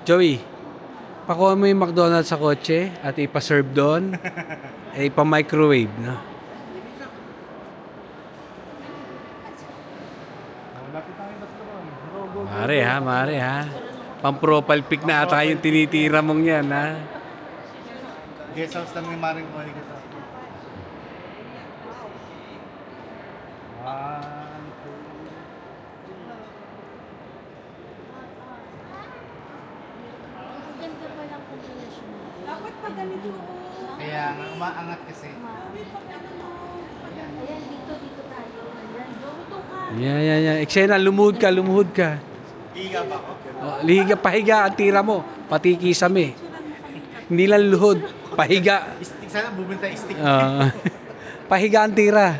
Joey, pakuha mo yung McDonald's sa kotse at ipa-serve doon. Ipa-microwave, no? Mare ha. Pang-profile pic na ata yung tinitira mong yan, ha? Guest house lang yung maring ko. Dapat pa ganito. Kaya nga, umaangat kasi. Ayan, dito tayo. Ayan, Yan. Eksena, lumuhod ka. Higa ba ako? Lihiga, pahiga ang tira mo. Pati kisame. Hindi lang luhod, pahiga. Stick sana, bumenta stick. Pahiga ang tira.